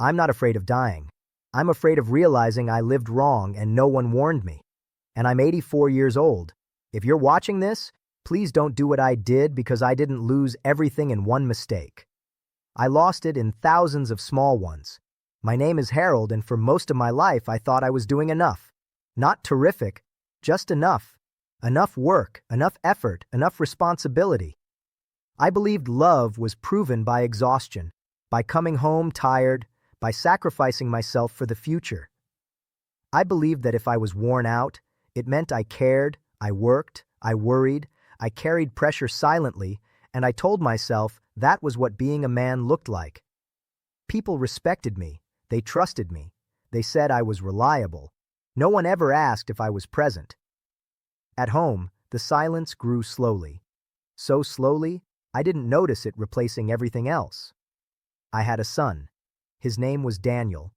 I'm not afraid of dying. I'm afraid of realizing I lived wrong and no one warned me. And I'm 84 years old. If you're watching this, please don't do what I did because I didn't lose everything in one mistake. I lost it in thousands of small ones. My name is Harold, and for most of my life I thought I was doing enough. Not terrific, just enough. Enough work, enough effort, enough responsibility. I believed love was proven by exhaustion, by coming home tired, by sacrificing myself for the future. I believed that if I was worn out, it meant I cared, I worked, I worried, I carried pressure silently, and I told myself that was what being a man looked like. People respected me, they trusted me, they said I was reliable. No one ever asked if I was present. At home, the silence grew slowly. So slowly, I didn't notice it replacing everything else. I had a son. His name was Daniel.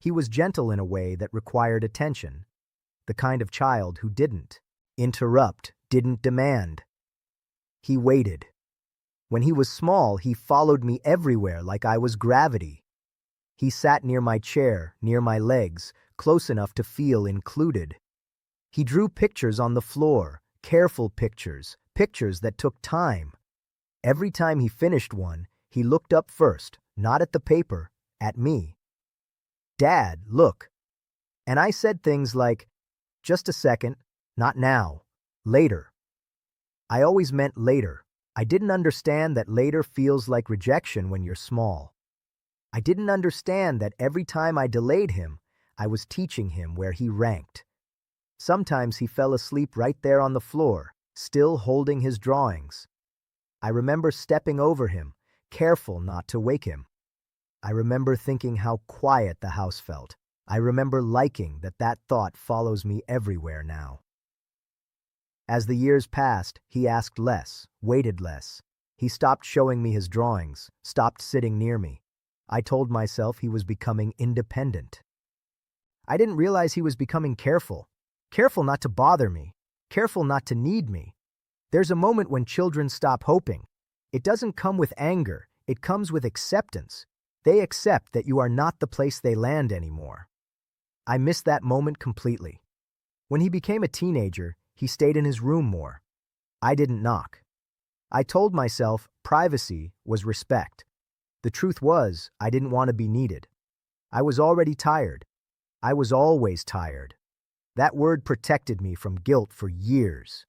He was gentle in a way that required attention. The kind of child who didn't interrupt, didn't demand. He waited. When he was small, he followed me everywhere like I was gravity. He sat near my chair, near my legs, close enough to feel included. He drew pictures on the floor, careful pictures, pictures that took time. Every time he finished one, he looked up first, not at the paper, at me. "Dad, look." And I said things like, "Just a second, not now, later." I always meant later. I didn't understand that later feels like rejection when you're small. I didn't understand that every time I delayed him, I was teaching him where he ranked. Sometimes he fell asleep right there on the floor, still holding his drawings. I remember stepping over him, careful not to wake him. I remember thinking how quiet the house felt. I remember liking that thought follows me everywhere now. As the years passed, he asked less, waited less. He stopped showing me his drawings, stopped sitting near me. I told myself he was becoming independent. I didn't realize he was becoming careful. Careful not to bother me. Careful not to need me. There's a moment when children stop hoping. It doesn't come with anger. It comes with acceptance. They accept that you are not the place they land anymore. I missed that moment completely. When he became a teenager, he stayed in his room more. I didn't knock. I told myself privacy was respect. The truth was, I didn't want to be needed. I was already tired. I was always tired. That word protected me from guilt for years.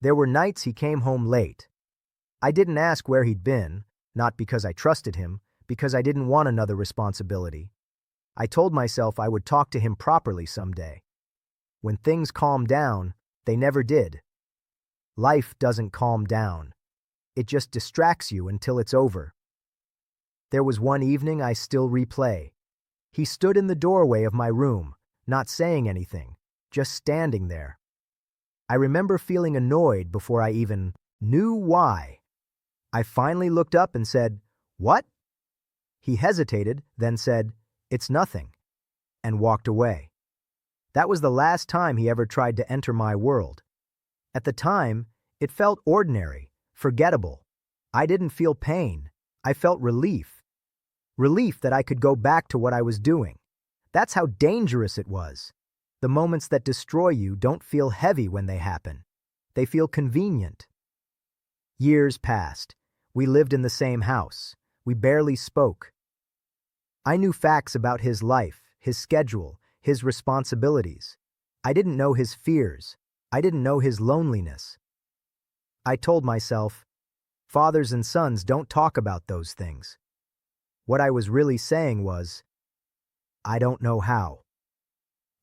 There were nights he came home late. I didn't ask where he'd been, not because I trusted him, because I didn't want another responsibility. I told myself I would talk to him properly someday. When things calmed down, they never did. Life doesn't calm down. It just distracts you until it's over. There was one evening I still replay. He stood in the doorway of my room, not saying anything, just standing there. I remember feeling annoyed before I even knew why. I finally looked up and said, "What?" He hesitated, then said, "It's nothing," and walked away. That was the last time he ever tried to enter my world. At the time, it felt ordinary, forgettable. I didn't feel pain. I felt relief. Relief that I could go back to what I was doing. That's how dangerous it was. The moments that destroy you don't feel heavy when they happen. They feel convenient. Years passed. We lived in the same house. We barely spoke. I knew facts about his life, his schedule, his responsibilities. I didn't know his fears. I didn't know his loneliness. I told myself, fathers and sons don't talk about those things. What I was really saying was, I don't know how.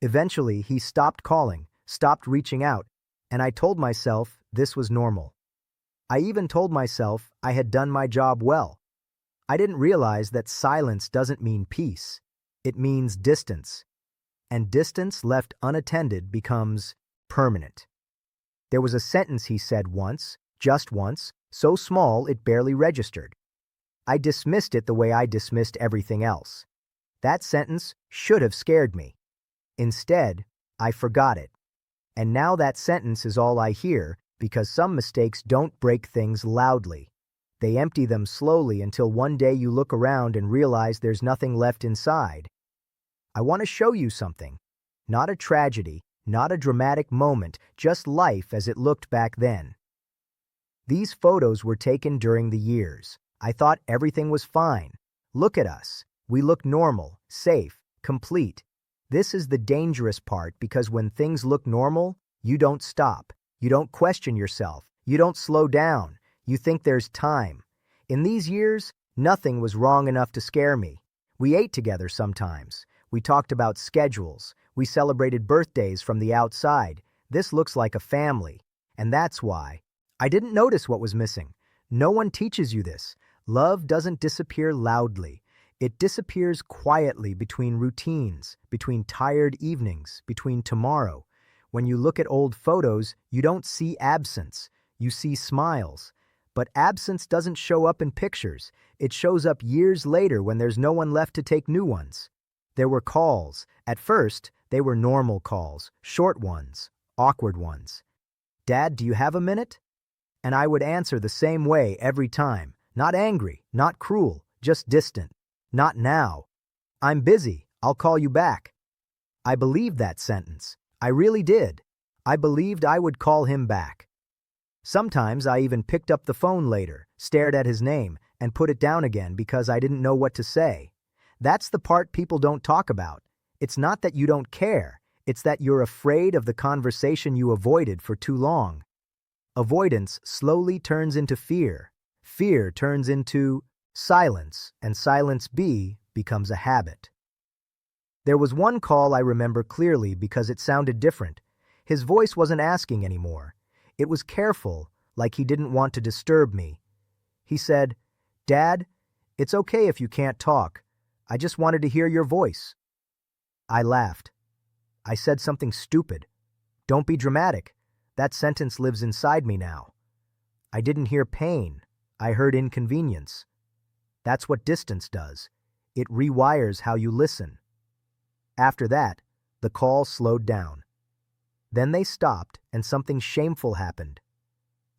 Eventually, he stopped calling, stopped reaching out, and I told myself this was normal. I even told myself I had done my job well. I didn't realize that silence doesn't mean peace. It means distance. And distance left unattended becomes permanent. There was a sentence he said once, just once, so small it barely registered. I dismissed it the way I dismissed everything else. That sentence should have scared me. Instead, I forgot it. And now that sentence is all I hear because some mistakes don't break things loudly. They empty them slowly until one day you look around and realize there's nothing left inside. I want to show you something. Not a tragedy, not a dramatic moment, just life as it looked back then. These photos were taken during the years. I thought everything was fine. Look at us. We look normal, safe, complete. This is the dangerous part because when things look normal, you don't stop. You don't question yourself. You don't slow down. You think there's time. In these years, nothing was wrong enough to scare me. We ate together sometimes. We talked about schedules. We celebrated birthdays from the outside. This looks like a family. And that's why. I didn't notice what was missing. No one teaches you this. Love doesn't disappear loudly. It disappears quietly between routines, between tired evenings, between tomorrow. When you look at old photos, you don't see absence. You see smiles. But absence doesn't show up in pictures. It shows up years later when there's no one left to take new ones. There were calls. At first, they were normal calls, short ones, awkward ones. "Dad, do you have a minute?" And I would answer the same way every time. Not angry, not cruel, just distant. "Not now. I'm busy. I'll call you back." I believed that sentence. I really did. I believed I would call him back. Sometimes I even picked up the phone later, stared at his name, and put it down again because I didn't know what to say. That's the part people don't talk about. It's not that you don't care. It's that you're afraid of the conversation you avoided for too long. Avoidance slowly turns into fear. Fear turns into silence, and silence becomes a habit. There was one call I remember clearly because it sounded different. His voice wasn't asking anymore. It was careful, like he didn't want to disturb me. He said, "Dad, it's okay if you can't talk. I just wanted to hear your voice." I laughed. I said something stupid. Don't be dramatic. That sentence lives inside me now. I didn't hear pain. I heard inconvenience. That's what distance does. It rewires how you listen. After that, the call slowed down. Then they stopped and something shameful happened.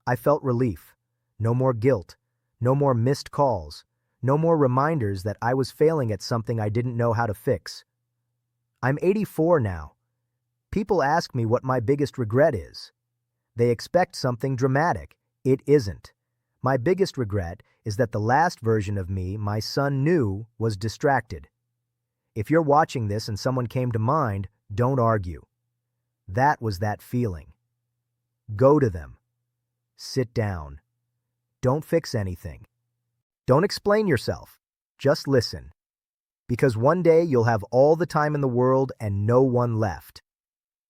I felt relief. No more guilt. No more missed calls. No more reminders that I was failing at something I didn't know how to fix. I'm 84 now. People ask me what my biggest regret is. They expect something dramatic. It isn't. My biggest regret is that the last version of me my son knew was distracted. If you're watching this and someone came to mind, don't argue. That was that feeling. Go to them. Sit down. Don't fix anything. Don't explain yourself. Just listen. Because one day you'll have all the time in the world and no one left.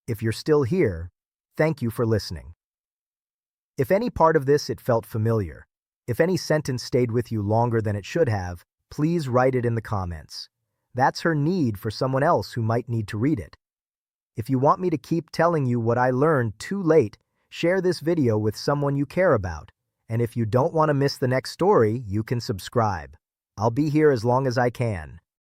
If you're still here, thank you for listening. If any part of this it felt familiar, if any sentence stayed with you longer than it should have, please write it in the comments. That's her need for someone else who might need to read it. If you want me to keep telling you what I learned too late, share this video with someone you care about. And if you don't want to miss the next story, you can subscribe. I'll be here as long as I can.